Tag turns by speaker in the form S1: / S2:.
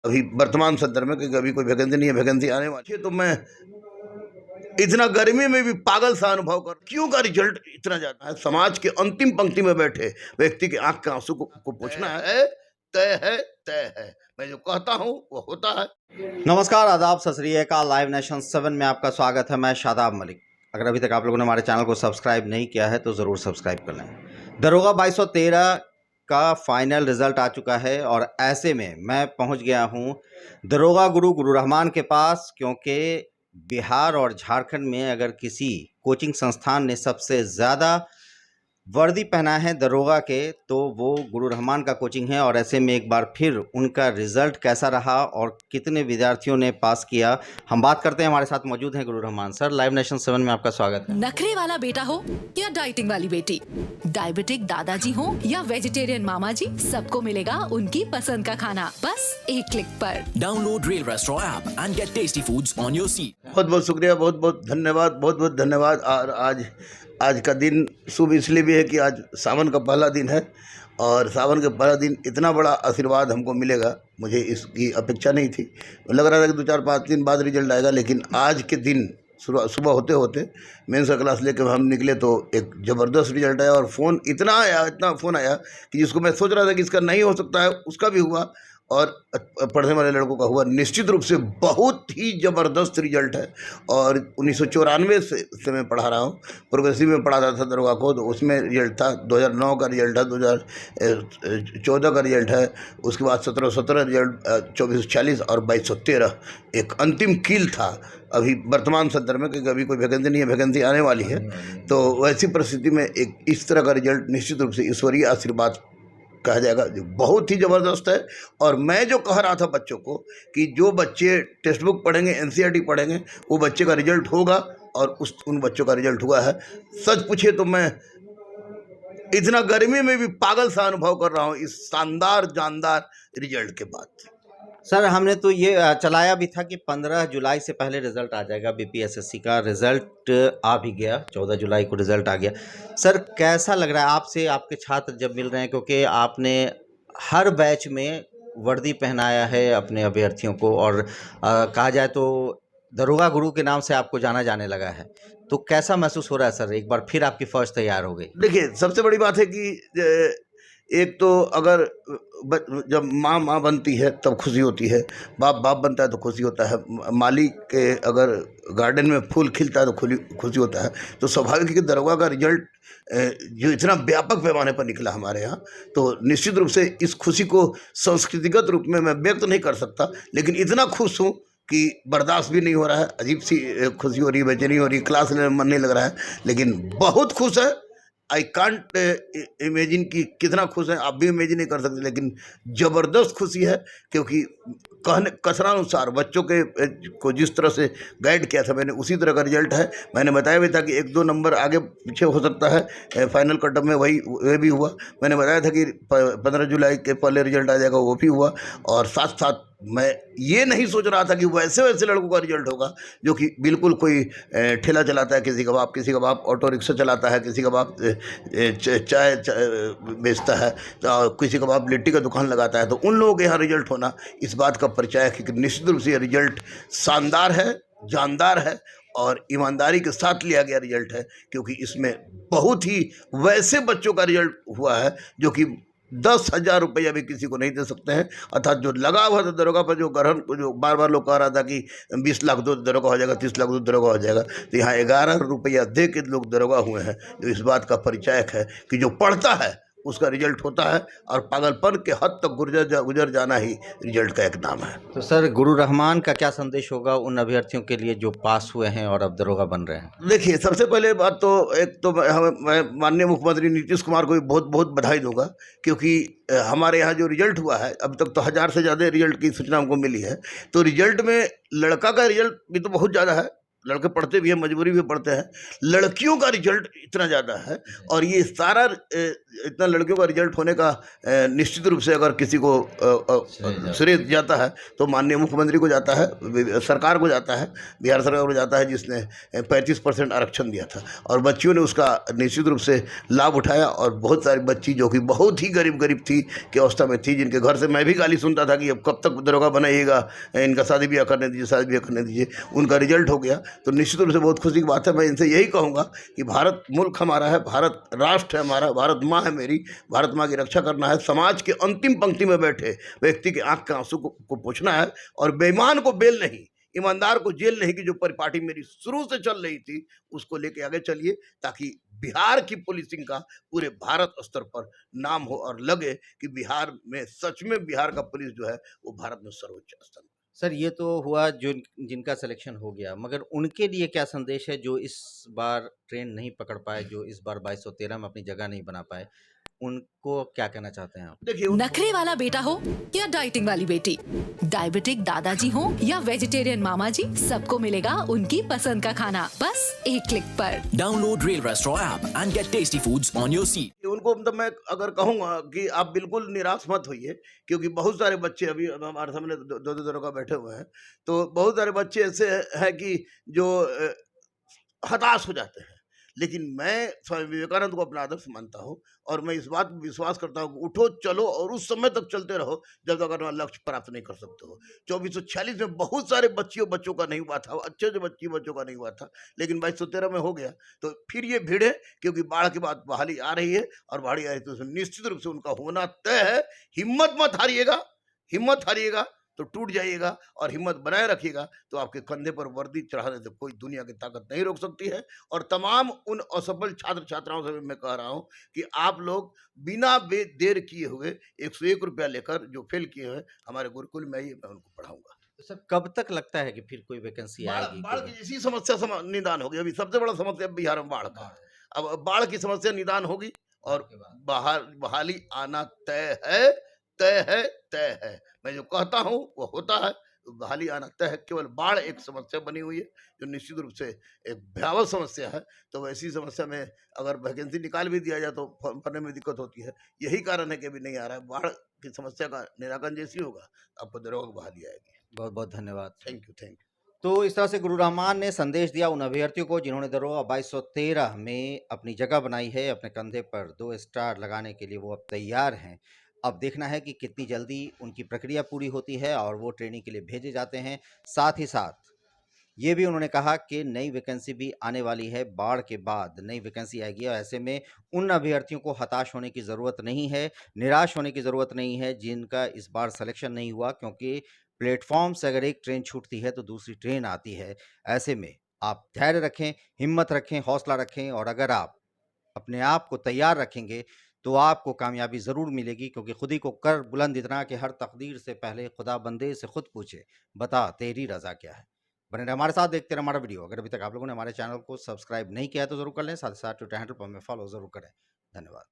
S1: अभी वर्तमान संदर्भ में, क्योंकि अभी कोई वैकेंसी नहीं है, वैकेंसी आने वाली है। तो मैं इतना गर्मी में भी पागल सा अनुभव कर, क्यों का रिजल्ट इतना ज्यादा है। समाज के अंतिम पंक्ति में बैठे व्यक्ति के आंख के आंसू को पूछना है, तय है, तय है। मैं जो कहता हूँ वो होता है।
S2: नमस्कार, आदाब, सत श्री अकाल। लाइव नेशन 7 में आपका स्वागत है। मैं शादाब मलिक। अगर अभी तक आप लोगों ने हमारे चैनल को सब्सक्राइब नहीं किया है तो ज़रूर सब्सक्राइब कर लें। दरोगा 2213 का फाइनल रिजल्ट आ चुका है और ऐसे में मैं पहुंच गया हूं दरोगा गुरु रहमान के पास, क्योंकि बिहार और झारखंड में अगर किसी कोचिंग संस्थान ने सबसे ज़्यादा वर्दी पहना है दरोगा के तो वो गुरु रहमान का कोचिंग है। और ऐसे में एक बार फिर उनका रिजल्ट कैसा रहा और कितने विद्यार्थियों ने पास किया, हम बात करते हैं। हमारे साथ मौजूद हैं गुरु रहमान सर। लाइव नेशन 7 में आपका स्वागत है।
S3: नखरे वाला बेटा हो या डाइटिंग वाली बेटी, डायबिटिक दादाजी हो या वेजिटेरियन मामा जी, सबको मिलेगा उनकी पसंद का खाना बस एक क्लिक पर।
S4: Download rail restaurant app and get tasty foods on your seat.
S1: बहुत बहुत शुक्रिया, बहुत बहुत धन्यवाद, बहुत बहुत धन्यवाद। और आज का दिन शुभ इसलिए भी है कि आज सावन का पहला दिन है और सावन के पहला दिन इतना बड़ा आशीर्वाद हमको मिलेगा, मुझे इसकी अपेक्षा नहीं थी। लग रहा था कि 2-4-5 दिन बाद रिजल्ट आएगा, लेकिन आज के दिन सुबह होते होते मेंस का क्लास लेकर हम निकले तो एक ज़बरदस्त रिजल्ट आया। और फ़ोन इतना फ़ोन आया कि जिसको मैं सोच रहा था कि इसका नहीं हो सकता है, उसका भी हुआ और पढ़ने वाले लड़कों का हुआ। निश्चित रूप से बहुत ही ज़बरदस्त रिजल्ट है। और 1994 से मैं पढ़ा रहा हूँ, प्रोग्रेसिव में पढ़ाता था दरोगा को, तो उसमें रिजल्ट था। 2009 का रिजल्ट था, 2014 का रिजल्ट है, उसके बाद 17 रिजल्ट, 2440 और 2213 एक अंतिम कील था। अभी वर्तमान संदर्भ में, क्योंकि अभी कोई वैकेंसी नहीं है, वैकेंसी आने वाली है। तो वैसी परिस्थिति में एक इस तरह का रिजल्ट निश्चित रूप से ईश्वरीय आशीर्वाद कहा जाएगा, जो बहुत ही ज़बरदस्त है। और मैं जो कह रहा था बच्चों को कि जो बच्चे टेक्स्ट बुक पढ़ेंगे, एनसीईआरटी पढ़ेंगे, वो बच्चे का रिजल्ट होगा, और उन बच्चों का रिजल्ट हुआ है। सच पूछे तो मैं इतना गर्मी में भी पागल सा अनुभव कर रहा हूँ इस शानदार जानदार रिजल्ट के बाद।
S2: सर, हमने तो ये चलाया भी था कि 15 जुलाई से पहले रिजल्ट आ जाएगा। बीपीएसएससी का रिजल्ट आ भी गया, 14 जुलाई को रिजल्ट आ गया। सर, कैसा लग रहा है आपसे, आपके छात्र जब मिल रहे हैं, क्योंकि आपने हर बैच में वर्दी पहनाया है अपने अभ्यर्थियों को और कहा जाए तो दरोगा गुरु के नाम से आपको जाना जाने लगा है, तो कैसा महसूस हो रहा है सर? एक बार फिर आपकी फौज तैयार हो गई।
S1: देखिए, सबसे बड़ी बात है कि एक तो अगर जब माँ बनती है तब खुशी होती है, बाप बनता है तो खुशी होता है, माली के अगर गार्डन में फूल खिलता है तो खुशी होता है। तो स्वाभाविक है कि दरोगा का रिजल्ट जो इतना व्यापक पैमाने पर निकला हमारे यहाँ, तो निश्चित रूप से इस खुशी को सांस्कृतिक रूप में मैं व्यक्त नहीं कर सकता, लेकिन इतना खुश हूँ कि बर्दाश्त भी नहीं हो रहा है। अजीब सी खुशी हो रही है, बेचैनी हो रही है, क्लास लेने में मन नहीं लग रहा है, लेकिन बहुत खुश है। आई कांट इमेजिन कि कितना खुश है, आप भी इमेजिन नहीं कर सकते, लेकिन ज़बरदस्त खुशी है। क्योंकि कथनानुसार बच्चों के को जिस तरह से गाइड किया था मैंने, उसी तरह का रिजल्ट है। मैंने बताया भी था कि 1-2 नंबर आगे पीछे हो सकता है फाइनल कटअप में, वही भी हुआ। मैंने बताया था कि 15 जुलाई के पहले रिजल्ट आ जाएगा, वो भी हुआ। और साथ साथ मैं ये नहीं सोच रहा था कि वैसे लड़कों का रिजल्ट होगा जो कि बिल्कुल कोई ठेला चलाता है, किसी का बाप ऑटो रिक्शा चलाता है, किसी का बाप चाय बेचता है, तो किसी का बाप लिट्टी का दुकान लगाता है। तो उन लोगों के यहाँ रिजल्ट होना इस बात का परिचय है कि निश्चित रूप से ये रिजल्ट शानदार है, जानदार है और ईमानदारी के साथ लिया गया रिजल्ट है। क्योंकि इसमें बहुत ही वैसे बच्चों का रिजल्ट हुआ है जो कि 10,000 रुपया भी किसी को नहीं दे सकते हैं। अर्थात जो लगा हुआ था दरोगा पर, जो बार बार लोग कह रहा था कि 20 लाख दो दरोगा हो जाएगा, 30 लाख दो दरोगा हो जाएगा, तो यहाँ 11 रुपया दे के लोग दरोगा हुए हैं। तो इस बात का परिचायक है कि जो पढ़ता है उसका रिजल्ट होता है, और पागलपन के हद तक गुजर जाना ही रिजल्ट का एक नाम है।
S2: तो सर, गुरु रहमान का क्या संदेश होगा उन अभ्यर्थियों के लिए जो पास हुए हैं और अब दरोगा बन रहे हैं?
S1: देखिए, सबसे पहले बात तो एक तो मैं माननीय मुख्यमंत्री नीतीश कुमार को भी बहुत बहुत बधाई दूंगा, क्योंकि हमारे यहाँ जो रिजल्ट हुआ है, अब तक तो 1000 से ज़्यादा रिजल्ट की सूचना हमको मिली है। तो रिजल्ट में लड़का का रिजल्ट भी तो बहुत ज़्यादा है, लड़के पढ़ते भी हैं, मजबूरी भी पढ़ते हैं, लड़कियों का रिजल्ट इतना ज़्यादा है। और ये सारा इतना लड़कियों का रिजल्ट होने का निश्चित रूप से अगर किसी को श्रेय जाता है तो माननीय मुख्यमंत्री को जाता है, सरकार को जाता है, बिहार सरकार को जाता है, जिसने 35% आरक्षण दिया था और बच्चियों ने उसका निश्चित रूप से लाभ उठाया। और बहुत सारी बच्ची जो कि बहुत ही गरीब थी की अवस्था में थी, जिनके घर से मैं भी गाली सुनता था कि अब कब तक दरोगा बनाइएगा, इनका शादी ब्याह करने दीजिए, उनका रिजल्ट हो गया। तो निश्चित रूप से बहुत खुशी की बात है। मैं इनसे यही कहूँगा कि भारत मुल्क हमारा है, भारत राष्ट्र है हमारा, भारत माँ है मेरी, भारत माँ की रक्षा करना है, समाज के अंतिम पंक्ति में बैठे व्यक्ति के आंख के आंसू को पोंछना है और बेईमान को बेल नहीं, ईमानदार को जेल नहीं की जो परिपाटी मेरी शुरू से चल रही थी उसको लेके आगे चलिए, ताकि बिहार की पुलिसिंग का पूरे भारत स्तर पर नाम हो और लगे कि बिहार में सच में बिहार का पुलिस जो है वो भारत में सर्वोच्च स्थान।
S2: सर ये तो हुआ जो जिनका सिलेक्शन हो गया, मगर उनके लिए क्या संदेश है जो इस बार ट्रेन नहीं पकड़ पाए, जो इस बार 2213 में अपनी जगह नहीं बना पाए, उनको क्या कहना चाहते हैं आप?
S1: देखिए,
S3: नखरे वाला बेटा हो या डाइटिंग वाली बेटी, डायबिटिक दादाजी हो या वेजिटेरियन मामा जी, सबको मिलेगा उनकी पसंद का खाना बस एक क्लिक पर।
S4: Download Rail Restaurant app and get tasty foods on your seat.
S1: उनको मतलब मैं अगर कहूँगा कि आप बिल्कुल निराश मत होइए, क्योंकि बहुत सारे बच्चे अभी हमारे सामने दो दरोगा बैठे हुए हैं, तो बहुत सारे बच्चे ऐसे हैं कि जो हताश हो जाते हैं। लेकिन मैं स्वामी विवेकानंद को अपना आदर्श मानता हूँ और मैं इस बात पर विश्वास करता हूँ कि उठो चलो और उस समय तक चलते रहो जब तक अपना लक्ष्य प्राप्त नहीं कर सकते हो। 2446 में बहुत सारे बच्चों का नहीं हुआ था, अच्छे से बच्चों का नहीं हुआ था, लेकिन 2213 में हो गया। तो फिर ये भीड़ है, क्योंकि बाढ़ के बाद बहाली आ रही है और बहाली आ रही है तो निश्चित रूप से उनका होना तय है। हिम्मत मत हारिएगा तो टूट जाइएगा और हिम्मत बनाए रखिएगा तो आपके कंधे पर वर्दी चढ़ाने से कोई दुनिया की ताकत नहीं रोक सकती है। और तमाम उन असफल छात्र छात्राओं से भी मैं कह रहा हूं कि आप लोग बिना देर किए हुए 101 रुपया लेकर जो फेल किए हैं हमारे गुरुकुल में आइए, मैं उनको पढ़ाऊंगा।
S2: तो सर कब तक लगता है कि फिर कोई वैकेंसी आएगी?
S1: बाढ़ की इसी समस्या निदान होगी। अभी सबसे बड़ा समस्या बिहार में बाढ़ का। अब बाढ़ की समस्या निदान होगी और बहाली आना तय है। मैं जो कहता हूँ वो होता है, बहाली आना तय है। केवल बाढ़ एक समस्या बनी हुई है जो निश्चित रूप से एक भयावह समस्या है। तो वैसी समस्या में अगर वैकेंसी निकाल भी दिया जाए तो फॉर्म भरने में दिक्कत होती है। यही कारण है कि अभी नहीं आ रहा है। बाढ़ की समस्या का निराकरण जैसी होगा आपको दरोगा की बहाली आएगी।
S2: बहुत बहुत धन्यवाद।
S1: Thank you.
S2: तो इस तरह से गुरु रहमान ने संदेश दिया उन अभ्यर्थियों को जिन्होंने दरोगा 2213 में अपनी जगह बनाई है। अपने कंधे पर 2 स्टार लगाने के लिए वो अब तैयार हैं। अब देखना है कि कितनी जल्दी उनकी प्रक्रिया पूरी होती है और वो ट्रेनिंग के लिए भेजे जाते हैं। साथ ही साथ ये भी उन्होंने कहा कि नई वैकेंसी भी आने वाली है, बाढ़ के बाद नई वैकेंसी आएगी और ऐसे में उन अभ्यर्थियों को हताश होने की ज़रूरत नहीं है, निराश होने की ज़रूरत नहीं है जिनका इस बार सिलेक्शन नहीं हुआ, क्योंकि प्लेटफॉर्म से अगर एक ट्रेन छूटती है तो दूसरी ट्रेन आती है। ऐसे में आप धैर्य रखें, हिम्मत रखें, हौसला रखें और अगर आप अपने आप को तैयार रखेंगे तो आपको कामयाबी ज़रूर मिलेगी, क्योंकि खुद ही को कर बुलंद इतना कि हर तकदीर से पहले खुदा बंदे से खुद पूछे, बता तेरी रज़ा क्या है। बने रहे हमारे साथ, देखते रहे हमारा वीडियो। अगर अभी तक आप लोगों ने हमारे चैनल को सब्सक्राइब नहीं किया है तो ज़रूर कर लें, साथ ही साथ ट्विटर हैंडल पर हमें फॉलो ज़रूर करें। धन्यवाद।